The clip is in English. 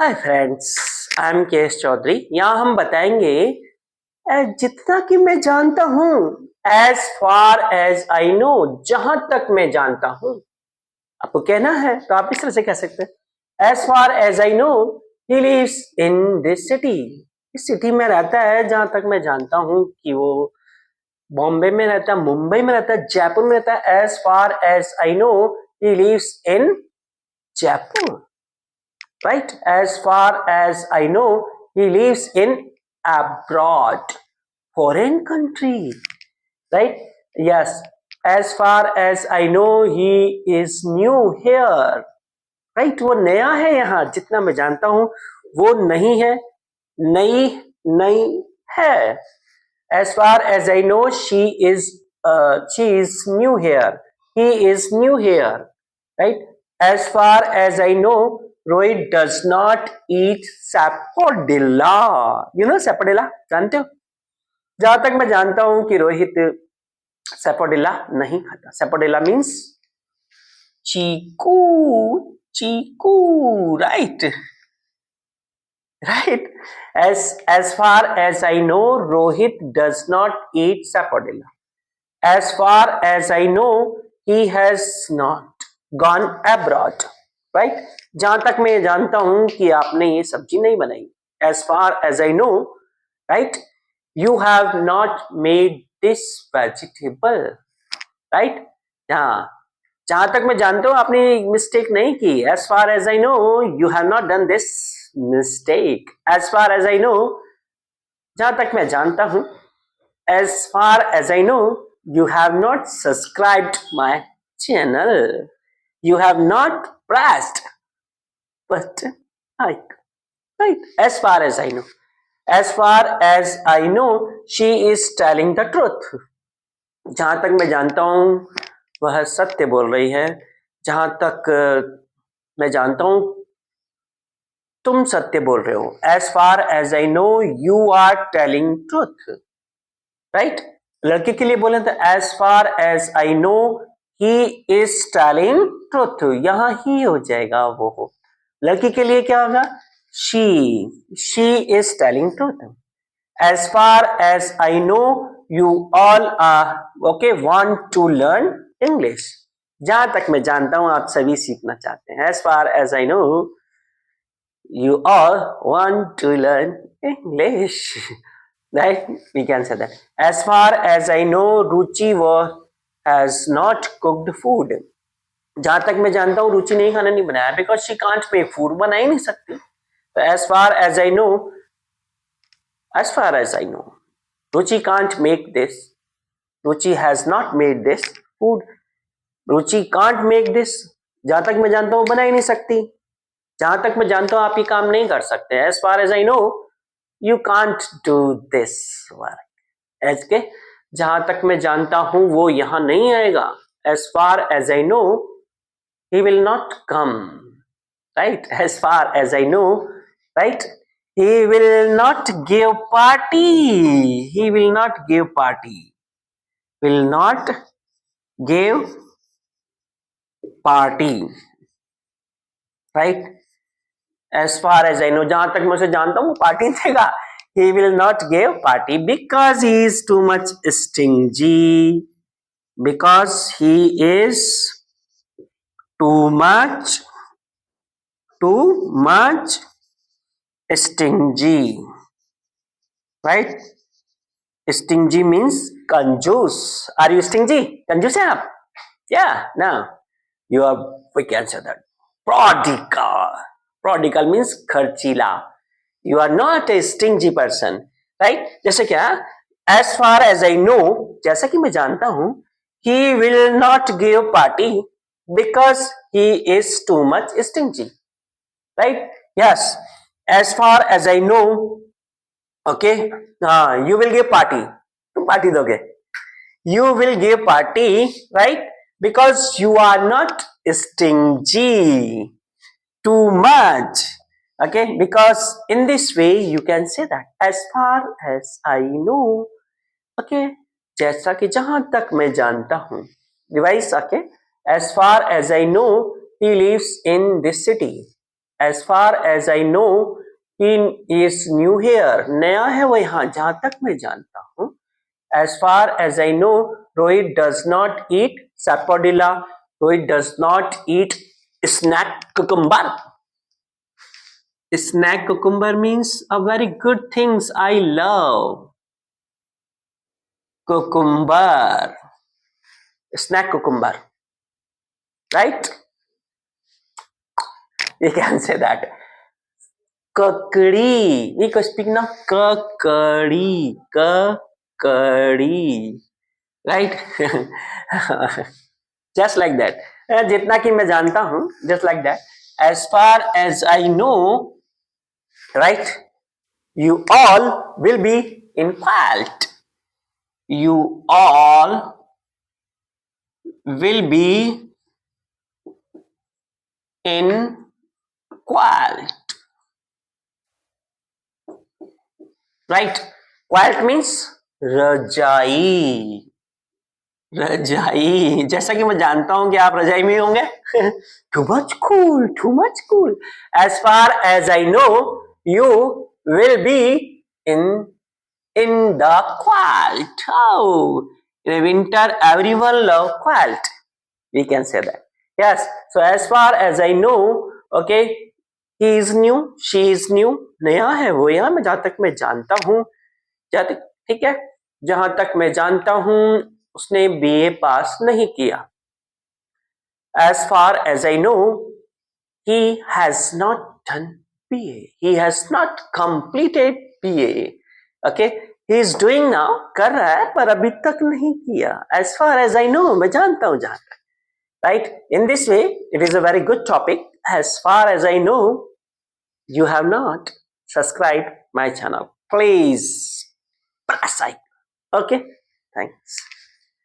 Hi friends, I am K S Chaudhary. यहाँ हम बताएंगे जितना कि मैं जानता हूँ, as far as I know, जहां तक मैं जानता हूँ। आपको कहना है तो आप इस तरह से कह सकते हैं, as far as I know he lives in this city. इस सिटी में रहता है जहां तक मैं जानता हूँ कि वो बॉम्बे में रहता है, मुंबई में रहता है, जयपुर में रहता है। As far as I know he lives in Jaipur, right? As far as I know, he lives in abroad, foreign country, right? Yes, as far as I know, he is new here, right? वो नया है यहाँ, जितना मैं जानता हूँ वो नहीं है, नई नई है। As far as I know, she is new here, he is new here, right? As far as I know, Rohit does not eat sapodilla. You know sapodilla? जानते हो? जहां तक मैं जानता हूं कि रोहित sapodilla नहीं खाता। Sapodilla means Chiku, Chiku, right? Right? As far as I know, Rohit does not eat sapodilla. As far as I know, he has not gone abroad. Right? जहां तक मैं जानता हूं कि आपने ये सब्जी नहीं बनाई। As far as I know, right? You have not made this vegetable. Right? हाँ, जहां तक मैं जानता हूं आपने मिस्टेक नहीं की। As far as I know, you have not done this mistake. As far as I know, जहां तक मैं जानता हूं, as far as I know, you have not subscribed my channel. You have not pressed button like, right? As far as I know, as far as I know, she is telling the truth. जहां तक मैं जानता हूं वह सत्य बोल रही है। जहां तक मैं जानता हूं तुम सत्य बोल रहे हो। As far as I know, you are telling truth, right? लड़के के लिए बोले तो as far as I know, he is telling truth. यहां ही हो जाएगा वो हो। लड़की के लिए क्या होगा? she is telling truth. As far as I know, you all want to learn English. जहां तक मैं जानता हूं आप सभी सीखना चाहते हैं। As far as I know, you all want to learn English. Right? We can say that. As far as I know, Ruchi has not cooked food. जहां तक मैं जानता हूँ रुचि नहीं खाना नहीं बनाया, because she can't make food, बना ही नहीं सकती। तो as far as I know, Ruchi can't make this. Ruchi has not made this food. Ruchi can't make this. जहां तक मैं जानता हूँ बना ही नहीं सकती। जहां तक मैं जानता हूँ आप ये काम नहीं कर सकते। As far as I know, you can't do this work. As के जहां तक मैं जानता हूं वो यहां नहीं आएगा। As far as I know, he will not come. Right? As far as I know, right? He will not give party. He will not give party. Will not give party. Right? As far as I know, जहां तक मैं उसे जानता हूं party देगा। He will not give party because he is too much stingy. Because he is too much stingy. Right? Stingy means कंजूस. Are you stingy? कंजूस हैं आप? Yeah, no. You are, we can say that. Prodigal. Prodigal means खर्चीला. You are not a stingy person, right? जैसे क्या? As far as I know, जैसा कि मैं जानता हूं, he will not give party because he is too much stingy, right? Yes. As far as I know, okay, you will give party. तुम party दोगे. You will give party, right? Because you are not stingy too much. Okay, because in this way you can say that as far as I know. Okay, जैसा कि जहां तक मैं जानता हूं. Revise, okay? As far as I know, he lives in this city. As far as I know, he is new here. नया है वो यहाँ, जहां तक मैं जानता हूँ. As far as I know, Rohit does not eat sapodilla. Rohit does not eat snack cucumber. Snack cucumber means a very good things I love. Cucumber. Snack cucumber. Right? You can say that. Kakadi. We can speak now. Kakadi. Kakadi. Right? Just like that. जितना कि मैं जानता हूँ, just like that. As far as I know, right? You all will be in fault. You all will be in quilt. Right? Quilt means रजाई. रजाई. जैसा कि मैं जानता हूं कि आप रजाई में होंगे. Too much cool. Too much cool. As far as I know, you will be in the quilt. Oh, in the winter everyone love quilt. We can say that. Yes. So as far as I know, okay, he is new, she is new. नया है वो यहाँ, मैं जहां तक मैं जानता हूँ, ठीक है, जहां तक मैं जानता हूँ उसने बीए पास नहीं किया. As far as I know, he has not done BA. He has not completed BA. Okay, he is doing now, कर रहा है पर अभी तक नहीं किया. As far as I know, मैं जानता हूँ जहां तक. Right? In this way, it is a very good topic. As far as I know, you have not subscribed my channel. Please press like. Okay? Thanks.